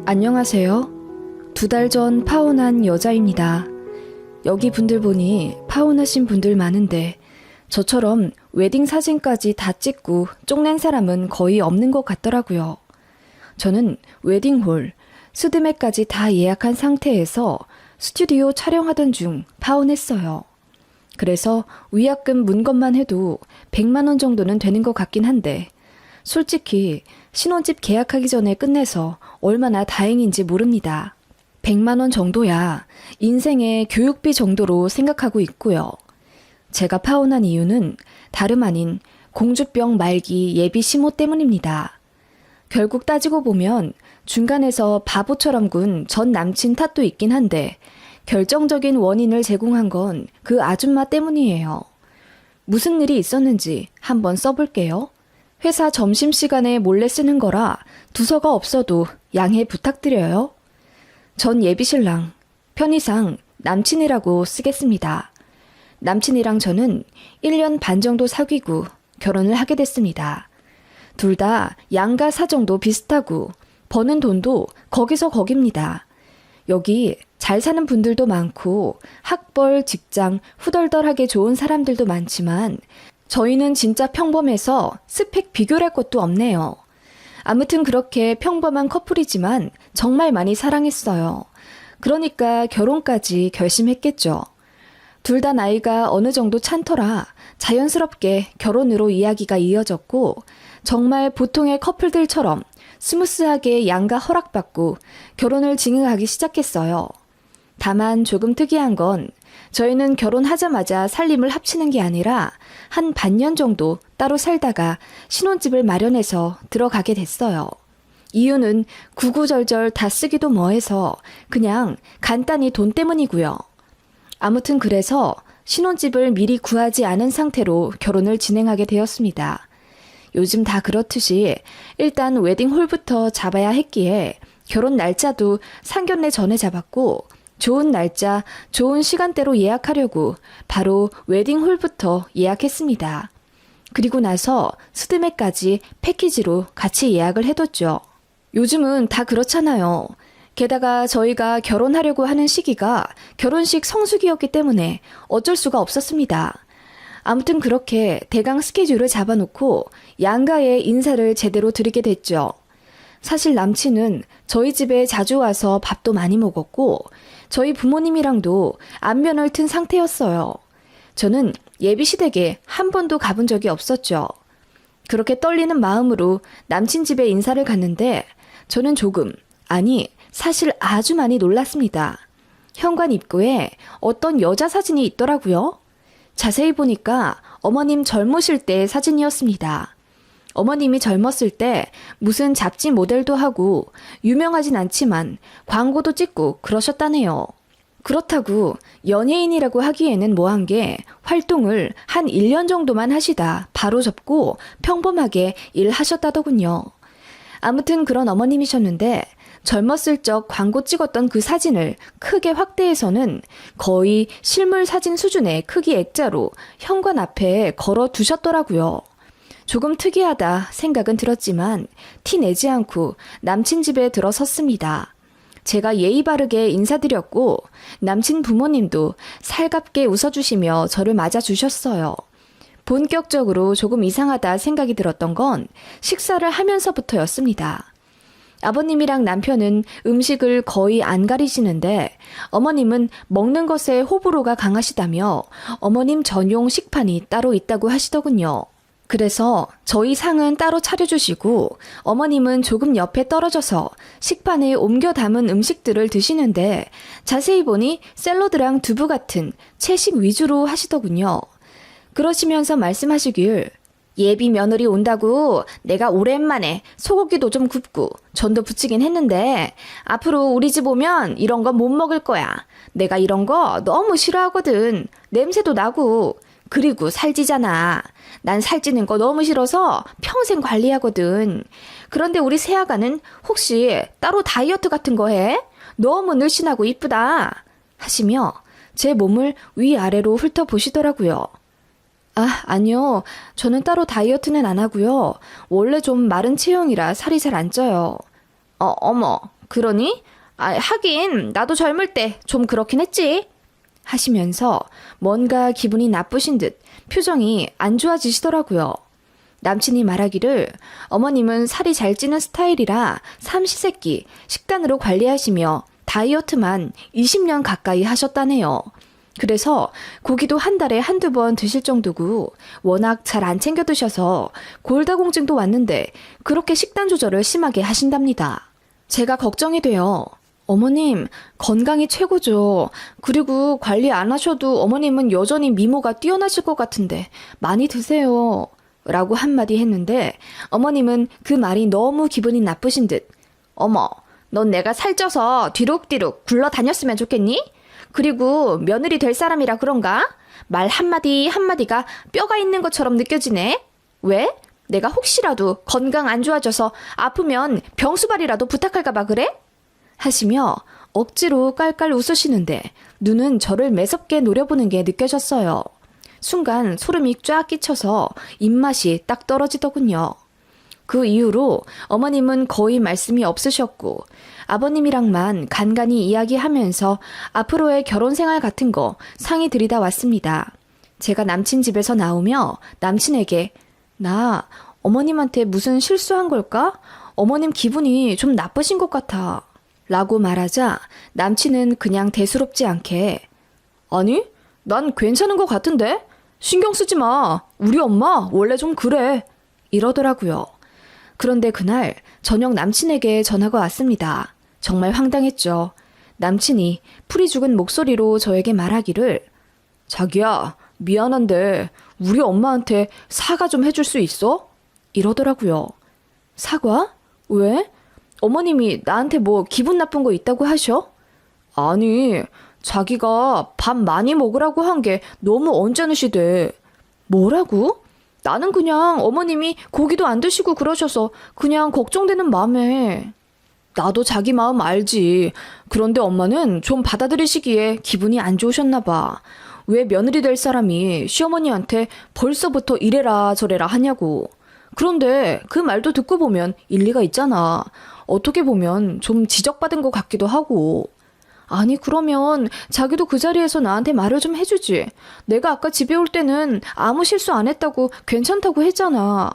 안녕하세요. 2달 전 파혼한 여자입니다. 여기 분들 보니 파혼하신 분들 많은데 저처럼 웨딩 사진까지 다 찍고 쪽낸 사람은 거의 없는 것 같더라고요. 저는 웨딩홀, 스드메까지 다 예약한 상태에서 스튜디오 촬영하던 중 파혼했어요. 그래서 위약금 문 것만 해도 100만 원 정도는 되는 것 같긴 한데 솔직히 신혼집 계약하기 전에 끝내서 얼마나 다행인지 모릅니다. 100만 원 정도야 인생의 교육비 정도로 생각하고 있고요. 제가 파혼한 이유는 다름 아닌 공주병 말기 예비 시모 때문입니다. 결국 따지고 보면 중간에서 바보처럼 군 전 남친 탓도 있긴 한데 결정적인 원인을 제공한 건 그 아줌마 때문이에요. 무슨 일이 있었는지 한번 써볼게요. 회사 점심시간에 몰래 쓰는 거라 두서가 없어도 양해 부탁드려요. 전 예비신랑, 편의상 남친이라고 쓰겠습니다. 남친이랑 저는 1년 반 정도 사귀고 결혼을 하게 됐습니다. 둘 다 양가 사정도 비슷하고 버는 돈도 거기서 거깁니다. 여기 잘 사는 분들도 많고 학벌, 직장, 후덜덜하게 좋은 사람들도 많지만 저희는 진짜 평범해서 스펙 비교할 것도 없네요. 아무튼 그렇게 평범한 커플이지만 정말 많이 사랑했어요. 그러니까 결혼까지 결심했겠죠. 둘 다 나이가 어느 정도 찬터라 자연스럽게 결혼으로 이야기가 이어졌고 정말 보통의 커플들처럼 스무스하게 양가 허락받고 결혼을 진행하기 시작했어요. 다만 조금 특이한 건 저희는 결혼하자마자 살림을 합치는 게 아니라 한 반년 정도 따로 살다가 신혼집을 마련해서 들어가게 됐어요. 이유는 구구절절 다 쓰기도 뭐해서 그냥 간단히 돈 때문이고요. 아무튼 그래서 신혼집을 미리 구하지 않은 상태로 결혼을 진행하게 되었습니다. 요즘 다 그렇듯이 일단 웨딩홀부터 잡아야 했기에 결혼 날짜도 상견례 전에 잡았고 좋은 날짜, 좋은 시간대로 예약하려고 바로 웨딩홀부터 예약했습니다. 그리고 나서 스드메까지 패키지로 같이 예약을 해뒀죠. 요즘은 다 그렇잖아요. 게다가 저희가 결혼하려고 하는 시기가 결혼식 성수기였기 때문에 어쩔 수가 없었습니다. 아무튼 그렇게 대강 스케줄을 잡아놓고 양가에 인사를 제대로 드리게 됐죠. 사실 남친은 저희 집에 자주 와서 밥도 많이 먹었고 저희 부모님이랑도 안면을 튼 상태였어요. 저는 예비시댁에 한 번도 가본 적이 없었죠. 그렇게 떨리는 마음으로 남친 집에 인사를 갔는데 저는 조금, 아니 사실 아주 많이 놀랐습니다. 현관 입구에 어떤 여자 사진이 있더라고요. 자세히 보니까 어머님 젊으실 때의 사진이었습니다. 어머님이 젊었을 때 무슨 잡지 모델도 하고 유명하진 않지만 광고도 찍고 그러셨다네요. 그렇다고 연예인이라고 하기에는 뭐한 게 활동을 한 1년 정도만 하시다 바로 접고 평범하게 일하셨다더군요. 아무튼 그런 어머님이셨는데 젊었을 적 광고 찍었던 그 사진을 크게 확대해서는 거의 실물 사진 수준의 크기 액자로 현관 앞에 걸어 두셨더라고요. 조금 특이하다 생각은 들었지만 티 내지 않고 남친 집에 들어섰습니다. 제가 예의 바르게 인사드렸고 남친 부모님도 살갑게 웃어주시며 저를 맞아주셨어요. 본격적으로 조금 이상하다 생각이 들었던 건 식사를 하면서부터였습니다. 아버님이랑 남편은 음식을 거의 안 가리시는데 어머님은 먹는 것에 호불호가 강하시다며 어머님 전용 식판이 따로 있다고 하시더군요. 그래서 저희 상은 따로 차려주시고 어머님은 조금 옆에 떨어져서 식판에 옮겨 담은 음식들을 드시는데 자세히 보니 샐러드랑 두부 같은 채식 위주로 하시더군요. 그러시면서 말씀하시길 예비 며느리 온다고 내가 오랜만에 소고기도 좀 굽고 전도 부치긴 했는데 앞으로 우리 집 오면 이런 거 못 먹을 거야. 내가 이런 거 너무 싫어하거든. 냄새도 나고. 그리고 살찌잖아. 난 살찌는 거 너무 싫어서 평생 관리하거든. 그런데 우리 새아가는 혹시 따로 다이어트 같은 거 해? 너무 늘씬하고 이쁘다. 하시며 제 몸을 위아래로 훑어보시더라고요. 아니요. 저는 따로 다이어트는 안 하고요. 원래 좀 마른 체형이라 살이 잘 안 쪄요. 어머, 그러니? 하긴 나도 젊을 때 좀 그렇긴 했지. 하시면서 뭔가 기분이 나쁘신 듯 표정이 안 좋아지시더라고요. 남친이 말하기를 어머님은 살이 잘 찌는 스타일이라 삼시세끼 식단으로 관리하시며 다이어트만 20년 가까이 하셨다네요. 그래서 고기도 한 달에 한두 번 드실 정도고 워낙 잘 안 챙겨 드셔서 골다공증도 왔는데 그렇게 식단 조절을 심하게 하신답니다. 제가 걱정이 돼요. 어머님, 건강이 최고죠. 그리고 관리 안 하셔도 어머님은 여전히 미모가 뛰어나실 것 같은데 많이 드세요. 라고 한마디 했는데 어머님은 그 말이 너무 기분이 나쁘신 듯 어머, 넌 내가 살쪄서 뒤룩뒤룩 굴러다녔으면 좋겠니? 그리고 며느리 될 사람이라 그런가? 말 한마디 한마디가 뼈가 있는 것처럼 느껴지네. 왜? 내가 혹시라도 건강 안 좋아져서 아프면 병수발이라도 부탁할까봐 그래? 하시며 억지로 깔깔 웃으시는데 눈은 저를 매섭게 노려보는 게 느껴졌어요. 순간 소름이 쫙 끼쳐서 입맛이 딱 떨어지더군요. 그 이후로 어머님은 거의 말씀이 없으셨고 아버님이랑만 간간히 이야기하면서 앞으로의 결혼 생활 같은 거 상의 들이다 왔습니다. 제가 남친 집에서 나오며 남친에게 나 어머님한테 무슨 실수한 걸까? 어머님 기분이 좀 나쁘신 것 같아. 라고 말하자 남친은 그냥 대수롭지 않게 아니, 난 괜찮은 것 같은데? 신경 쓰지 마. 우리 엄마 원래 좀 그래. 이러더라고요. 그런데 그날 저녁 남친에게 전화가 왔습니다. 정말 황당했죠. 남친이 풀이 죽은 목소리로 저에게 말하기를 자기야, 미안한데 우리 엄마한테 사과 좀 해줄 수 있어? 이러더라고요. 사과? 왜? 어머님이 나한테 뭐 기분 나쁜 거 있다고 하셔? 아니, 자기가 밥 많이 먹으라고 한 게 너무 언짢으시대. 뭐라고? 나는 그냥 어머님이 고기도 안 드시고 그러셔서 그냥 걱정되는 마음에. 나도 자기 마음 알지. 그런데 엄마는 좀 받아들이시기에 기분이 안 좋으셨나 봐. 왜 며느리 될 사람이 시어머니한테 벌써부터 이래라 저래라 하냐고. 그런데 그 말도 듣고 보면 일리가 있잖아. 어떻게 보면 좀 지적받은 것 같기도 하고. 아니 그러면 자기도 그 자리에서 나한테 말을 좀 해주지. 내가 아까 집에 올 때는 아무 실수 안 했다고 괜찮다고 했잖아.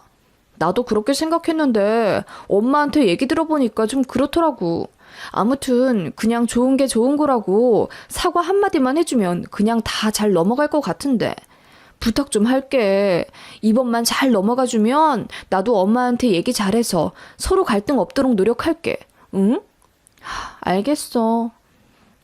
나도 그렇게 생각했는데 엄마한테 얘기 들어보니까 좀 그렇더라고. 아무튼 그냥 좋은 게 좋은 거라고 사과 한마디만 해주면 그냥 다 잘 넘어갈 것 같은데. 부탁 좀 할게. 이번만 잘 넘어가주면 나도 엄마한테 얘기 잘해서 서로 갈등 없도록 노력할게. 응? 알겠어.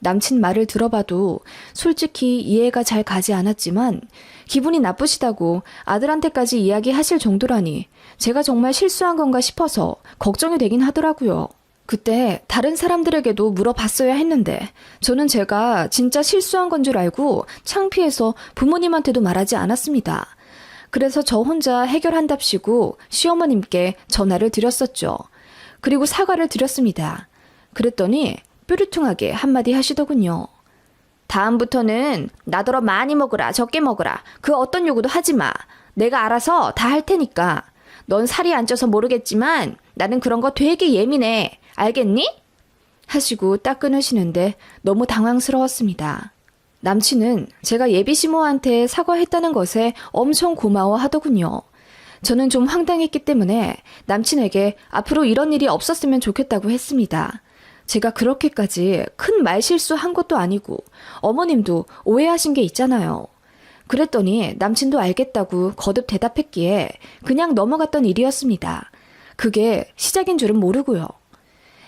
남친 말을 들어봐도 솔직히 이해가 잘 가지 않았지만 기분이 나쁘시다고 아들한테까지 이야기하실 정도라니 제가 정말 실수한 건가 싶어서 걱정이 되긴 하더라고요. 그때 다른 사람들에게도 물어봤어야 했는데 저는 제가 진짜 실수한 건 줄 알고 창피해서 부모님한테도 말하지 않았습니다. 그래서 저 혼자 해결한답시고 시어머님께 전화를 드렸었죠. 그리고 사과를 드렸습니다. 그랬더니 뾰루퉁하게 한마디 하시더군요. 다음부터는 나더러 많이 먹으라 적게 먹으라 그 어떤 요구도 하지 마. 내가 알아서 다 할 테니까. 넌 살이 안 쪄서 모르겠지만 나는 그런 거 되게 예민해. 알겠니? 하시고 딱 끊으시는데 너무 당황스러웠습니다. 남친은 제가 예비시모한테 사과했다는 것에 엄청 고마워하더군요. 저는 좀 황당했기 때문에 남친에게 앞으로 이런 일이 없었으면 좋겠다고 했습니다. 제가 그렇게까지 큰 말실수한 것도 아니고 어머님도 오해하신 게 있잖아요. 그랬더니 남친도 알겠다고 거듭 대답했기에 그냥 넘어갔던 일이었습니다. 그게 시작인 줄은 모르고요.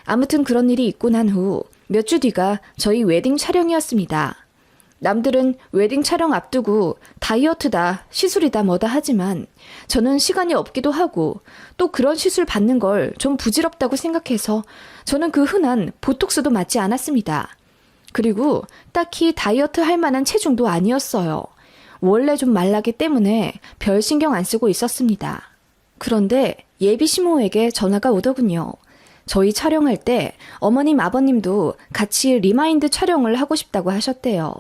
아무튼 그런 일이 있고 난 후 몇 주 뒤가 저희 웨딩 촬영이었습니다. 남들은 웨딩 촬영 앞두고 다이어트다, 시술이다 뭐다 하지만 저는 시간이 없기도 하고 또 그런 시술 받는 걸 좀 부질없다고 생각해서 저는 그 흔한 보톡스도 맞지 않았습니다. 그리고 딱히 다이어트 할 만한 체중도 아니었어요. 원래 좀 말라기 때문에 별 신경 안 쓰고 있었습니다. 그런데 예비 시모에게 전화가 오더군요. 저희 촬영할 때 어머님 아버님도 같이 리마인드 촬영을 하고 싶다고 하셨대요.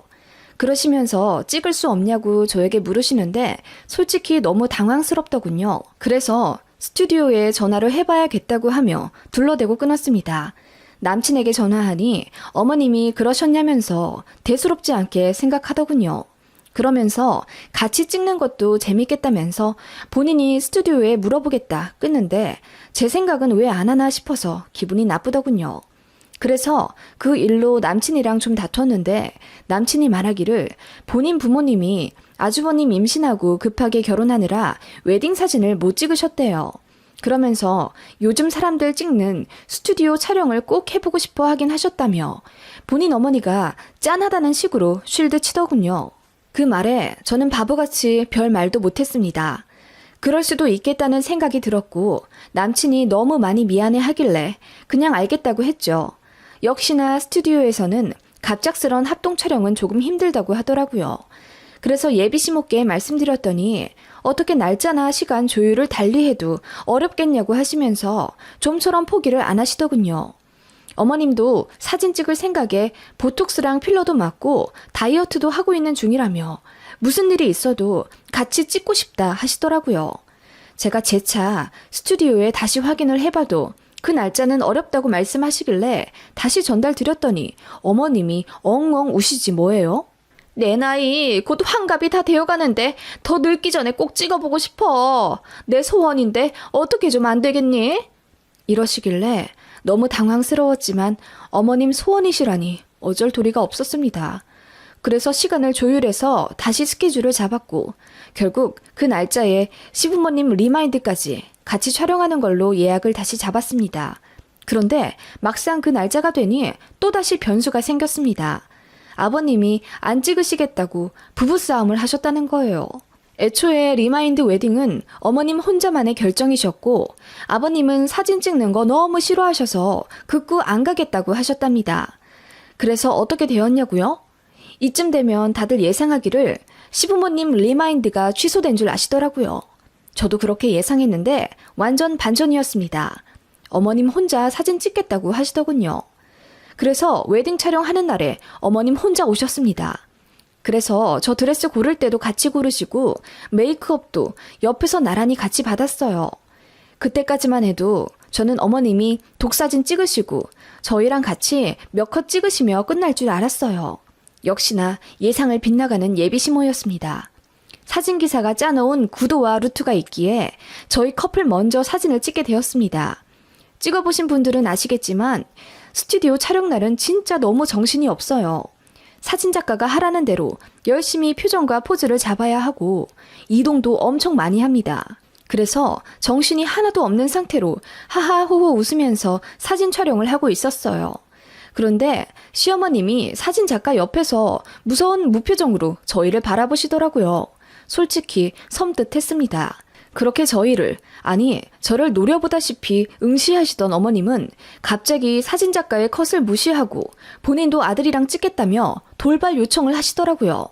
그러시면서 찍을 수 없냐고 저에게 물으시는데 솔직히 너무 당황스럽더군요. 그래서 스튜디오에 전화를 해봐야겠다고 하며 둘러대고 끊었습니다. 남친에게 전화하니 어머님이 그러셨냐면서 대수롭지 않게 생각하더군요. 그러면서 같이 찍는 것도 재밌겠다면서 본인이 스튜디오에 물어보겠다 끊는데 제 생각은 왜 안 하나 싶어서 기분이 나쁘더군요. 그래서 그 일로 남친이랑 좀 다퉜는데 남친이 말하기를 본인 부모님이 아주버님 임신하고 급하게 결혼하느라 웨딩 사진을 못 찍으셨대요. 그러면서 요즘 사람들 찍는 스튜디오 촬영을 꼭 해보고 싶어 하긴 하셨다며 본인 어머니가 짠하다는 식으로 쉴드 치더군요. 그 말에 저는 바보같이 별 말도 못했습니다. 그럴 수도 있겠다는 생각이 들었고 남친이 너무 많이 미안해 하길래 그냥 알겠다고 했죠. 역시나 스튜디오에서는 갑작스런 합동 촬영은 조금 힘들다고 하더라고요. 그래서 예비시모께 말씀드렸더니 어떻게 날짜나 시간 조율을 달리해도 어렵겠냐고 하시면서 좀처럼 포기를 안 하시더군요. 어머님도 사진 찍을 생각에 보톡스랑 필러도 맞고 다이어트도 하고 있는 중이라며 무슨 일이 있어도 같이 찍고 싶다 하시더라고요. 제가 재차 스튜디오에 다시 확인을 해봐도 그 날짜는 어렵다고 말씀하시길래 다시 전달드렸더니 어머님이 엉엉 우시지 뭐예요? 내 나이 곧 환갑이 다 되어가는데 더 늙기 전에 꼭 찍어보고 싶어. 내 소원인데 어떻게 좀 안 되겠니? 이러시길래 너무 당황스러웠지만 어머님 소원이시라니 어쩔 도리가 없었습니다. 그래서 시간을 조율해서 다시 스케줄을 잡았고 결국 그 날짜에 시부모님 리마인드까지 같이 촬영하는 걸로 예약을 다시 잡았습니다. 그런데 막상 그 날짜가 되니 또다시 변수가 생겼습니다. 아버님이 안 찍으시겠다고 부부싸움을 하셨다는 거예요. 애초에 리마인드 웨딩은 어머님 혼자만의 결정이셨고 아버님은 사진 찍는 거 너무 싫어하셔서 극구 안 가겠다고 하셨답니다. 그래서 어떻게 되었냐고요? 이쯤 되면 다들 예상하기를 시부모님 리마인드가 취소된 줄 아시더라고요. 저도 그렇게 예상했는데 완전 반전이었습니다. 어머님 혼자 사진 찍겠다고 하시더군요. 그래서 웨딩 촬영하는 날에 어머님 혼자 오셨습니다. 그래서 저 드레스 고를 때도 같이 고르시고 메이크업도 옆에서 나란히 같이 받았어요. 그때까지만 해도 저는 어머님이 독사진 찍으시고 저희랑 같이 몇 컷 찍으시며 끝날 줄 알았어요. 역시나 예상을 빗나가는 예비시모였습니다. 사진기사가 짜놓은 구도와 루트가 있기에 저희 커플 먼저 사진을 찍게 되었습니다. 찍어보신 분들은 아시겠지만 스튜디오 촬영날은 진짜 너무 정신이 없어요. 사진작가가 하라는 대로 열심히 표정과 포즈를 잡아야 하고 이동도 엄청 많이 합니다. 그래서 정신이 하나도 없는 상태로 하하호호 웃으면서 사진 촬영을 하고 있었어요. 그런데 시어머님이 사진작가 옆에서 무서운 무표정으로 저희를 바라보시더라고요. 솔직히 섬뜩했습니다. 그렇게 저희를, 아니 저를 노려보다시피 응시하시던 어머님은 갑자기 사진작가의 컷을 무시하고 본인도 아들이랑 찍겠다며 돌발 요청을 하시더라고요.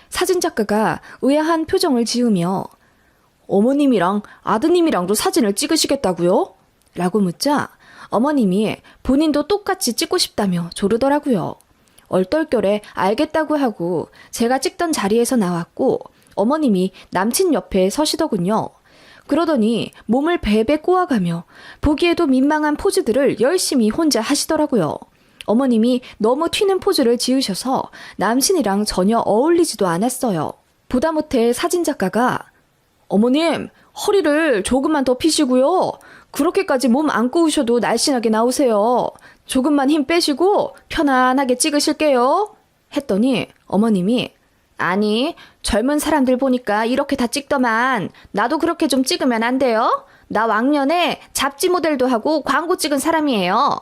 사진작가가 의아한 표정을 지으며 어머님이랑 아드님이랑도 사진을 찍으시겠다고요? 라고 묻자 어머님이 본인도 똑같이 찍고 싶다며 조르더라고요. 얼떨결에 알겠다고 하고 제가 찍던 자리에서 나왔고 어머님이 남친 옆에 서시더군요. 그러더니 몸을 베베 꼬아가며 보기에도 민망한 포즈들을 열심히 혼자 하시더라고요. 어머님이 너무 튀는 포즈를 지으셔서 남친이랑 전혀 어울리지도 않았어요. 보다 못해 사진작가가 어머님, 허리를 조금만 더 피시고요. 그렇게까지 몸 안 꼬우셔도 날씬하게 나오세요. 조금만 힘 빼시고 편안하게 찍으실게요. 했더니 어머님이 아니, 젊은 사람들 보니까 이렇게 다 찍더만 나도 그렇게 좀 찍으면 안 돼요? 나 왕년에 잡지 모델도 하고 광고 찍은 사람이에요.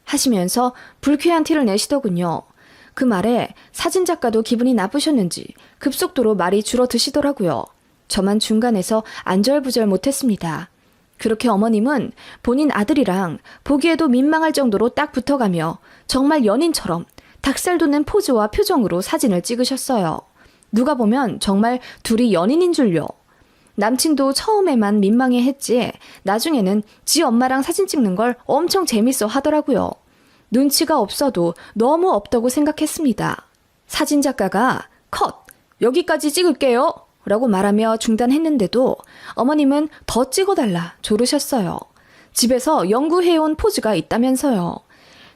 하시면서 불쾌한 티를 내시더군요. 그 말에 사진작가도 기분이 나쁘셨는지 급속도로 말이 줄어드시더라고요. 저만 중간에서 안절부절 못했습니다. 그렇게 어머님은 본인 아들이랑 보기에도 민망할 정도로 딱 붙어가며 정말 연인처럼 닭살 돋는 포즈와 표정으로 사진을 찍으셨어요. 누가 보면 정말 둘이 연인인 줄요. 남친도 처음에만 민망해했지 나중에는 지 엄마랑 사진 찍는 걸 엄청 재밌어 하더라고요. 눈치가 없어도 너무 없다고 생각했습니다. 사진작가가 컷! 여기까지 찍을게요! 라고 말하며 중단했는데도 어머님은 더 찍어달라 조르셨어요. 집에서 연구해온 포즈가 있다면서요.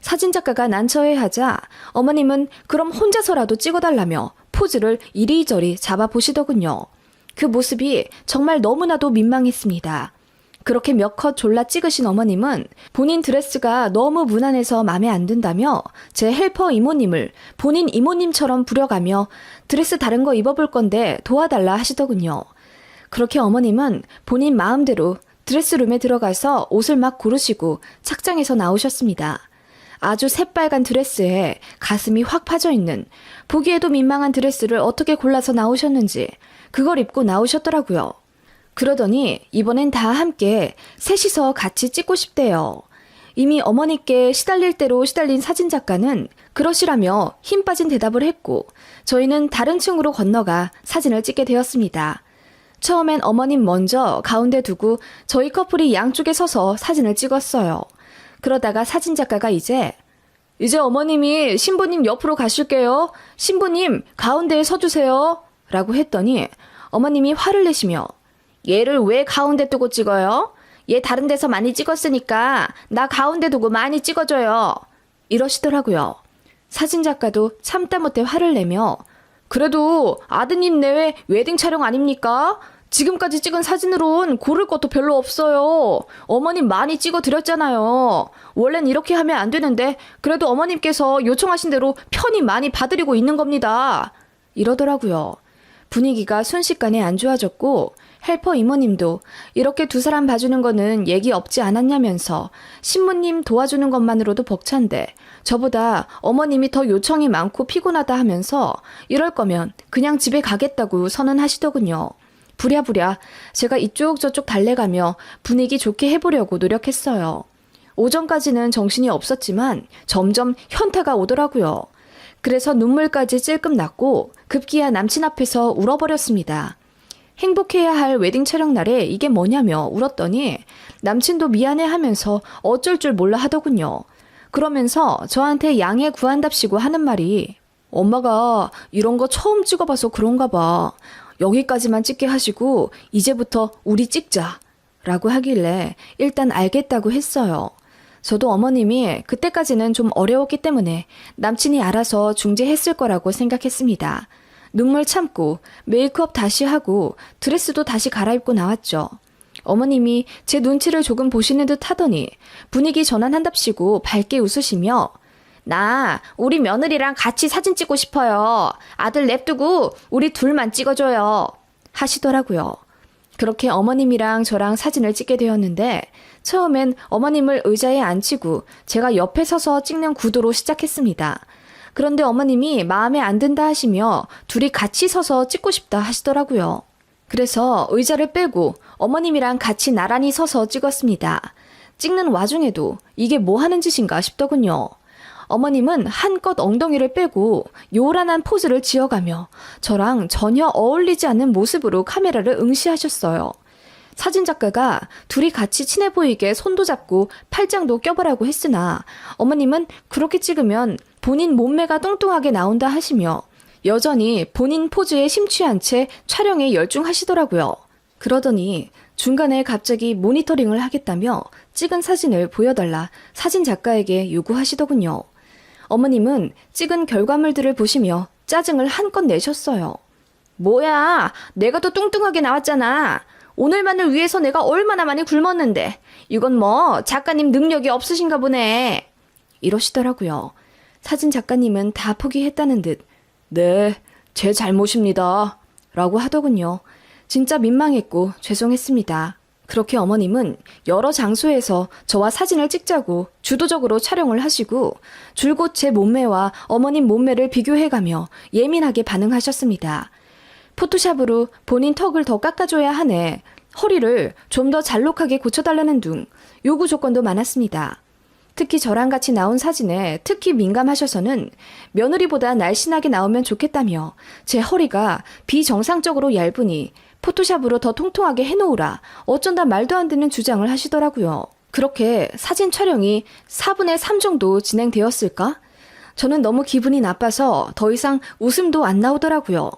사진작가가 난처해하자 어머님은 그럼 혼자서라도 찍어달라며 포즈를 이리저리 잡아보시더군요. 그 모습이 정말 너무나도 민망했습니다. 그렇게 몇 컷 졸라 찍으신 어머님은 본인 드레스가 너무 무난해서 마음에 안 든다며 제 헬퍼 이모님을 본인 이모님처럼 부려가며 드레스 다른 거 입어볼 건데 도와달라 하시더군요. 그렇게 어머님은 본인 마음대로 드레스룸에 들어가서 옷을 막 고르시고 착장해서 나오셨습니다. 아주 새빨간 드레스에 가슴이 확 파져있는 보기에도 민망한 드레스를 어떻게 골라서 나오셨는지 그걸 입고 나오셨더라고요. 그러더니 이번엔 다 함께 셋이서 같이 찍고 싶대요. 이미 어머니께 시달릴 대로 시달린 사진작가는 그러시라며 힘 빠진 대답을 했고 저희는 다른 층으로 건너가 사진을 찍게 되었습니다. 처음엔 어머님 먼저 가운데 두고 저희 커플이 양쪽에 서서 사진을 찍었어요. 그러다가 사진작가가 이제 어머님이 신부님 옆으로 가실게요. 신부님 가운데에 서주세요. 라고 했더니 어머님이 화를 내시며 얘를 왜 가운데 두고 찍어요? 얘 다른 데서 많이 찍었으니까 나 가운데 두고 많이 찍어줘요. 이러시더라고요. 사진작가도 참다 못해 화를 내며 그래도 아드님 내외 웨딩 촬영 아닙니까? 지금까지 찍은 사진으론 고를 것도 별로 없어요. 어머님 많이 찍어드렸잖아요. 원래는 이렇게 하면 안 되는데 그래도 어머님께서 요청하신 대로 편히 많이 봐드리고 있는 겁니다. 이러더라고요. 분위기가 순식간에 안 좋아졌고 헬퍼 이모님도 이렇게 두 사람 봐주는 거는 얘기 없지 않았냐면서 신부님 도와주는 것만으로도 벅찬데 저보다 어머님이 더 요청이 많고 피곤하다 하면서 이럴 거면 그냥 집에 가겠다고 선언하시더군요. 부랴부랴 제가 이쪽 저쪽 달래가며 분위기 좋게 해보려고 노력했어요. 오전까지는 정신이 없었지만 점점 현타가 오더라고요. 그래서 눈물까지 찔끔 났고 급기야 남친 앞에서 울어버렸습니다. 행복해야 할 웨딩 촬영 날에 이게 뭐냐며 울었더니 남친도 미안해하면서 어쩔 줄 몰라 하더군요. 그러면서 저한테 양해 구한답시고 하는 말이 엄마가 이런 거 처음 찍어봐서 그런가 봐. 여기까지만 찍게 하시고 이제부터 우리 찍자 라고 하길래 일단 알겠다고 했어요. 저도 어머님이 그때까지는 좀 어려웠기 때문에 남친이 알아서 중재했을 거라고 생각했습니다. 눈물 참고 메이크업 다시 하고 드레스도 다시 갈아입고 나왔죠. 어머님이 제 눈치를 조금 보시는 듯 하더니 분위기 전환한답시고 밝게 웃으시며 나 우리 며느리랑 같이 사진 찍고 싶어요. 아들 냅두고 우리 둘만 찍어줘요. 하시더라고요. 그렇게 어머님이랑 저랑 사진을 찍게 되었는데 처음엔 어머님을 의자에 앉히고 제가 옆에 서서 찍는 구도로 시작했습니다. 그런데 어머님이 마음에 안 든다 하시며 둘이 같이 서서 찍고 싶다 하시더라고요. 그래서 의자를 빼고 어머님이랑 같이 나란히 서서 찍었습니다. 찍는 와중에도 이게 뭐 하는 짓인가 싶더군요. 어머님은 한껏 엉덩이를 빼고 요란한 포즈를 지어가며 저랑 전혀 어울리지 않는 모습으로 카메라를 응시하셨어요. 사진작가가 둘이 같이 친해 보이게 손도 잡고 팔짱도 껴보라고 했으나 어머님은 그렇게 찍으면 본인 몸매가 뚱뚱하게 나온다 하시며 여전히 본인 포즈에 심취한 채 촬영에 열중하시더라고요. 그러더니 중간에 갑자기 모니터링을 하겠다며 찍은 사진을 보여달라 사진작가에게 요구하시더군요. 어머님은 찍은 결과물들을 보시며 짜증을 한껏 내셨어요. 뭐야, 내가 더 뚱뚱하게 나왔잖아. 오늘만을 위해서 내가 얼마나 많이 굶었는데 이건 뭐 작가님 능력이 없으신가 보네. 이러시더라고요. 사진 작가님은 다 포기했다는 듯 네, 제 잘못입니다. 라고 하더군요. 진짜 민망했고 죄송했습니다. 그렇게 어머님은 여러 장소에서 저와 사진을 찍자고 주도적으로 촬영을 하시고 줄곧 제 몸매와 어머님 몸매를 비교해가며 예민하게 반응하셨습니다. 포토샵으로 본인 턱을 더 깎아줘야 하네. 허리를 좀 더 잘록하게 고쳐달라는 등 요구 조건도 많았습니다. 특히 저랑 같이 나온 사진에 특히 민감하셔서는 며느리보다 날씬하게 나오면 좋겠다며 제 허리가 비정상적으로 얇으니 포토샵으로 더 통통하게 해놓으라 어쩐다 말도 안 되는 주장을 하시더라고요. 그렇게 사진 촬영이 4분의 3 정도 진행되었을까? 저는 너무 기분이 나빠서 더 이상 웃음도 안 나오더라고요.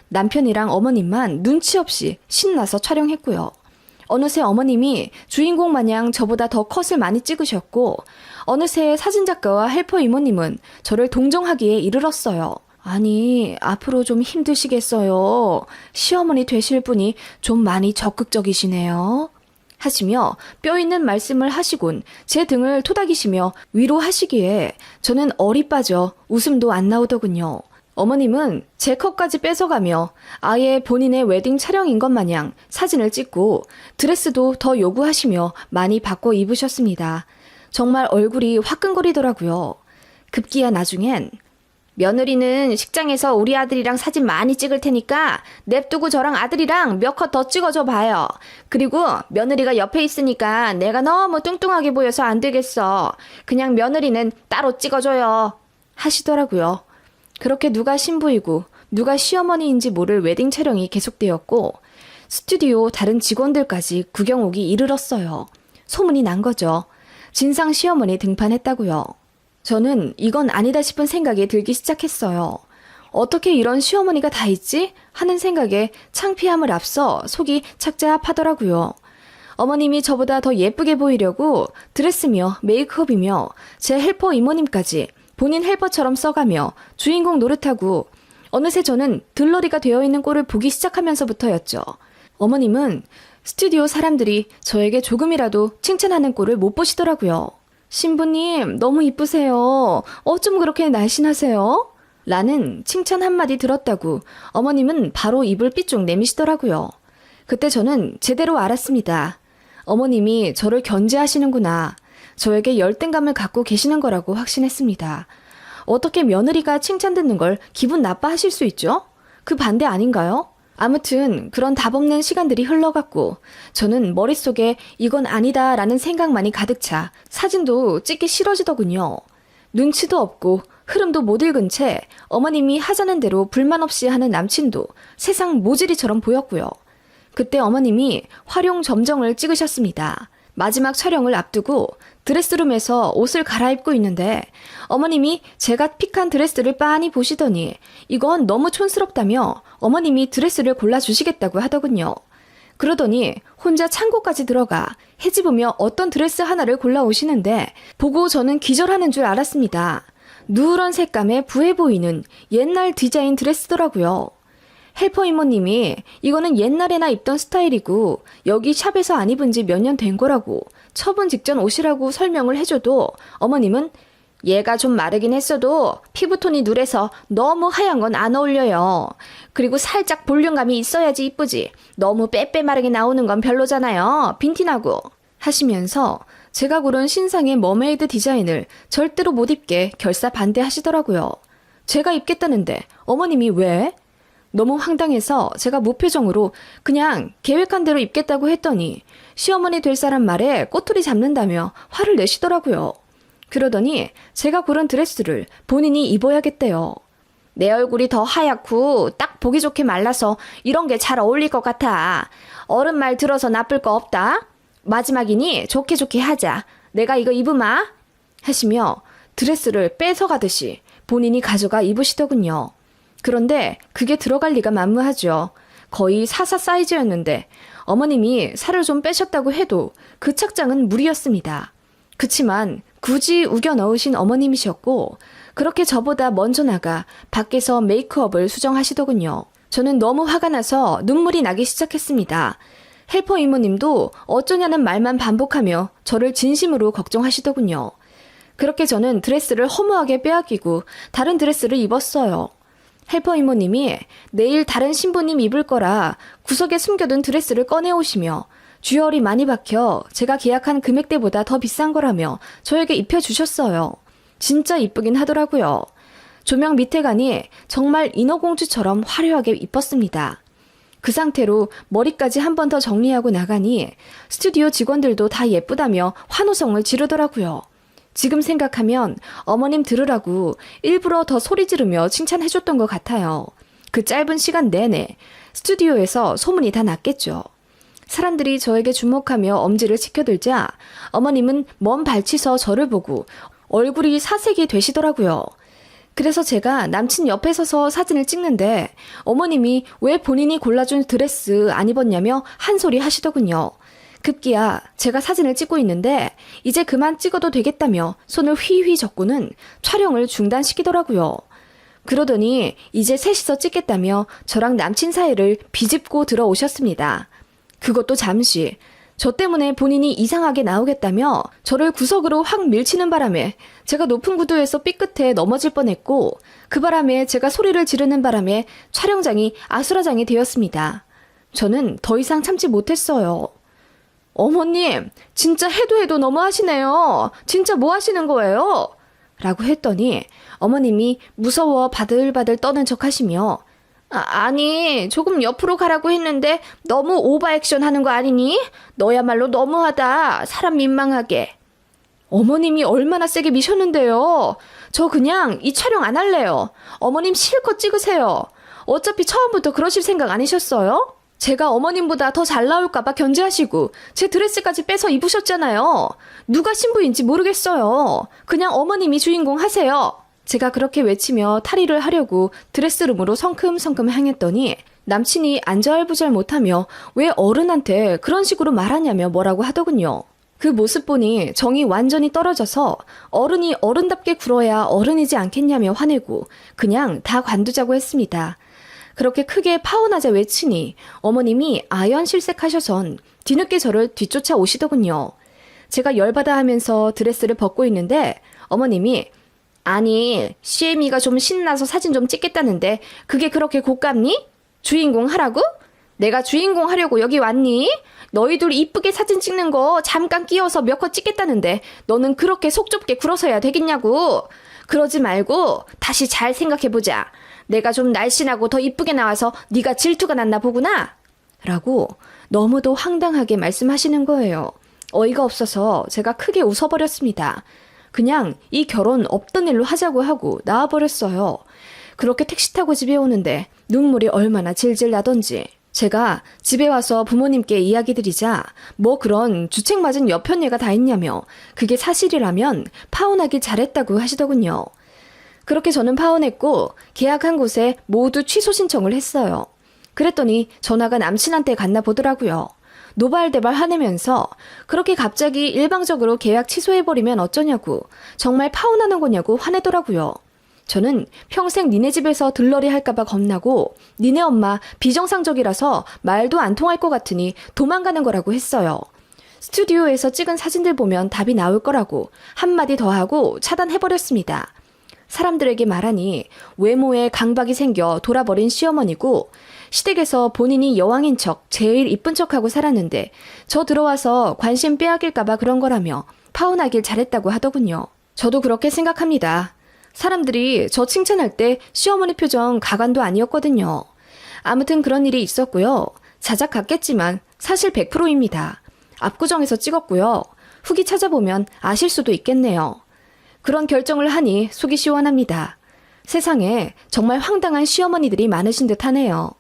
남편이랑 어머님만 눈치 없이 신나서 촬영했고요. 어느새 어머님이 주인공 마냥 저보다 더 컷을 많이 찍으셨고 어느새 사진작가와 헬퍼 이모님은 저를 동정하기에 이르렀어요. 아니, 앞으로 좀 힘드시겠어요. 시어머니 되실 분이 좀 많이 적극적이시네요. 하시며 뼈 있는 말씀을 하시곤 제 등을 토닥이시며 위로하시기에 저는 얼이 빠져 웃음도 안 나오더군요. 어머님은 제 컷까지 뺏어가며 아예 본인의 웨딩 촬영인 것 마냥 사진을 찍고 드레스도 더 요구하시며 많이 바꿔 입으셨습니다. 정말 얼굴이 화끈거리더라고요. 급기야 나중엔 며느리는 식장에서 우리 아들이랑 사진 많이 찍을 테니까 냅두고 저랑 아들이랑 몇 컷 더 찍어줘 봐요. 그리고 며느리가 옆에 있으니까 내가 너무 뚱뚱하게 보여서 안 되겠어. 그냥 며느리는 따로 찍어줘요. 하시더라고요. 그렇게 누가 신부이고 누가 시어머니인지 모를 웨딩 촬영이 계속되었고 스튜디오 다른 직원들까지 구경 오기 이르렀어요. 소문이 난 거죠. 진상 시어머니 등판했다고요. 저는 이건 아니다 싶은 생각이 들기 시작했어요. 어떻게 이런 시어머니가 다 있지? 하는 생각에 창피함을 앞서 속이 착잡하더라고요. 어머님이 저보다 더 예쁘게 보이려고 드레스며 메이크업이며 제 헬퍼 이모님까지 본인 헬퍼처럼 써가며 주인공 노릇하고 어느새 저는 들러리가 되어 있는 꼴을 보기 시작하면서부터였죠. 어머님은 스튜디오 사람들이 저에게 조금이라도 칭찬하는 꼴을 못 보시더라고요. 신부님 너무 이쁘세요. 어쩜 그렇게 날씬하세요? 라는 칭찬 한마디 들었다고 어머님은 바로 입을 삐쭉 내미시더라고요. 그때 저는 제대로 알았습니다. 어머님이 저를 견제하시는구나. 저에게 열등감을 갖고 계시는 거라고 확신했습니다. 어떻게 며느리가 칭찬 듣는 걸 기분 나빠하실 수 있죠? 그 반대 아닌가요? 아무튼 그런 답없는 시간들이 흘러갔고 저는 머릿속에 이건 아니다 라는 생각만이 가득 차 사진도 찍기 싫어지더군요. 눈치도 없고 흐름도 못 읽은 채 어머님이 하자는 대로 불만 없이 하는 남친도 세상 모질이처럼 보였고요. 그때 어머님이 활용 점정을 찍으셨습니다. 마지막 촬영을 앞두고 드레스룸에서 옷을 갈아입고 있는데 어머님이 제가 픽한 드레스를 빤히 보시더니 이건 너무 촌스럽다며 어머님이 드레스를 골라주시겠다고 하더군요. 그러더니 혼자 창고까지 들어가 헤집으며 어떤 드레스 하나를 골라오시는데 보고 저는 기절하는 줄 알았습니다. 누런 색감에 부해 보이는 옛날 디자인 드레스더라고요. 헬퍼 이모님이 이거는 옛날에나 입던 스타일이고 여기 샵에서 안 입은 지 몇 년 된 거라고 처분 직전 옷이라고 설명을 해줘도 어머님은 얘가 좀 마르긴 했어도 피부톤이 누래서 너무 하얀 건 안 어울려요. 그리고 살짝 볼륨감이 있어야지 이쁘지. 너무 빼빼마르게 나오는 건 별로잖아요. 빈티나고. 하시면서 제가 고른 신상의 머메이드 디자인을 절대로 못 입게 결사 반대하시더라고요. 제가 입겠다는데 어머님이 왜? 너무 황당해서 제가 무표정으로 그냥 계획한 대로 입겠다고 했더니 시어머니 될 사람 말에 꼬투리 잡는다며 화를 내시더라고요. 그러더니 제가 고른 드레스를 본인이 입어야겠대요. 내 얼굴이 더 하얗고 딱 보기 좋게 말라서 이런 게 잘 어울릴 것 같아. 어른 말 들어서 나쁠 거 없다. 마지막이니 좋게 좋게 하자. 내가 이거 입으마. 하시며 드레스를 뺏어가듯이 본인이 가져가 입으시더군요. 그런데 그게 들어갈 리가 만무하죠. 거의 44 사이즈였는데 어머님이 살을 좀 빼셨다고 해도 그 착장은 무리였습니다. 그치만 굳이 우겨 넣으신 어머님이셨고 그렇게 저보다 먼저 나가 밖에서 메이크업을 수정하시더군요. 저는 너무 화가 나서 눈물이 나기 시작했습니다. 헬퍼 이모님도 어쩌냐는 말만 반복하며 저를 진심으로 걱정하시더군요. 그렇게 저는 드레스를 허무하게 빼앗기고 다른 드레스를 입었어요. 헬퍼 이모님이 내일 다른 신부님 입을 거라 구석에 숨겨둔 드레스를 꺼내오시며 주얼이 많이 박혀 제가 계약한 금액대보다 더 비싼 거라며 저에게 입혀주셨어요. 진짜 이쁘긴 하더라고요. 조명 밑에 가니 정말 인어공주처럼 화려하게 이뻤습니다. 그 상태로 머리까지 한 번 더 정리하고 나가니 스튜디오 직원들도 다 예쁘다며 환호성을 지르더라고요. 지금 생각하면 어머님 들으라고 일부러 더 소리 지르며 칭찬해줬던 것 같아요. 그 짧은 시간 내내 스튜디오에서 소문이 다 났겠죠. 사람들이 저에게 주목하며 엄지를 치켜들자 어머님은 먼 발치서 저를 보고 얼굴이 사색이 되시더라고요. 그래서 제가 남친 옆에 서서 사진을 찍는데 어머님이 왜 본인이 골라준 드레스 안 입었냐며 한 소리 하시더군요. 급기야 제가 사진을 찍고 있는데 이제 그만 찍어도 되겠다며 손을 휘휘 젓고는 촬영을 중단시키더라고요. 그러더니 이제 셋이서 찍겠다며 저랑 남친 사이를 비집고 들어오셨습니다. 그것도 잠시. 저 때문에 본인이 이상하게 나오겠다며 저를 구석으로 확 밀치는 바람에 제가 높은 구두에서 삐끗해 넘어질 뻔했고 그 바람에 제가 소리를 지르는 바람에 촬영장이 아수라장이 되었습니다. 저는 더 이상 참지 못했어요. 어머님, 진짜 해도 너무하시네요. 진짜 뭐 하시는 거예요? 라고 했더니 어머님이 무서워 바들바들 떠는 척 하시며 아니, 조금 옆으로 가라고 했는데 너무 오버액션 하는 거 아니니? 너야말로 너무하다. 사람 민망하게. 어머님이 얼마나 세게 미셨는데요. 저 그냥 이 촬영 안 할래요. 어머님 실컷 찍으세요. 어차피 처음부터 그러실 생각 아니셨어요? 제가 어머님보다 더 잘 나올까봐 견제하시고 제 드레스까지 빼서 입으셨잖아요. 누가 신부인지 모르겠어요. 그냥 어머님이 주인공 하세요. 제가 그렇게 외치며 탈의를 하려고 드레스룸으로 성큼성큼 향했더니 남친이 안절부절 못하며 왜 어른한테 그런 식으로 말하냐며 뭐라고 하더군요. 그 모습 보니 정이 완전히 떨어져서 어른이 어른답게 굴어야 어른이지 않겠냐며 화내고 그냥 다 관두자고 했습니다. 그렇게 크게 파혼하자 외치니 어머님이 아연실색하셔선 뒤늦게 저를 뒤쫓아 오시더군요. 제가 열받아 하면서 드레스를 벗고 있는데 어머님이 아니, CM이가 좀 신나서 사진 좀 찍겠다는데 그게 그렇게 고깝니? 주인공 하라고? 내가 주인공 하려고 여기 왔니? 너희들 이쁘게 사진 찍는 거 잠깐 끼어서 몇 컷 찍겠다는데 너는 그렇게 속 좁게 굴어서야 되겠냐고. 그러지 말고 다시 잘 생각해보자. 내가 좀 날씬하고 더 이쁘게 나와서 네가 질투가 났나 보구나. 라고 너무도 황당하게 말씀하시는 거예요. 어이가 없어서 제가 크게 웃어버렸습니다. 그냥 이 결혼 없던 일로 하자고 하고 나와버렸어요. 그렇게 택시 타고 집에 오는데 눈물이 얼마나 질질 나던지. 제가 집에 와서 부모님께 이야기 드리자 뭐 그런 주책 맞은 여편예가 다 있냐며 그게 사실이라면 파혼하길 잘했다고 하시더군요. 그렇게 저는 파혼했고 계약한 곳에 모두 취소 신청을 했어요. 그랬더니 전화가 남친한테 갔나 보더라고요. 노발대발 화내면서 그렇게 갑자기 일방적으로 계약 취소해버리면 어쩌냐고 정말 파혼하는 거냐고 화내더라고요. 저는 평생 니네 집에서 들러리 할까봐 겁나고 니네 엄마 비정상적이라서 말도 안 통할 것 같으니 도망가는 거라고 했어요. 스튜디오에서 찍은 사진들 보면 답이 나올 거라고 한마디 더 하고 차단해버렸습니다. 사람들에게 말하니 외모에 강박이 생겨 돌아버린 시어머니고 시댁에서 본인이 여왕인 척 제일 이쁜 척하고 살았는데 저 들어와서 관심 빼앗길까봐 그런 거라며 파혼하길 잘했다고 하더군요. 저도 그렇게 생각합니다. 사람들이 저 칭찬할 때 시어머니 표정 가관도 아니었거든요. 아무튼 그런 일이 있었고요. 자작 같겠지만 사실 100%입니다. 압구정에서 찍었고요. 후기 찾아보면 아실 수도 있겠네요. 그런 결정을 하니 속이 시원합니다. 세상에 정말 황당한 시어머니들이 많으신 듯 하네요.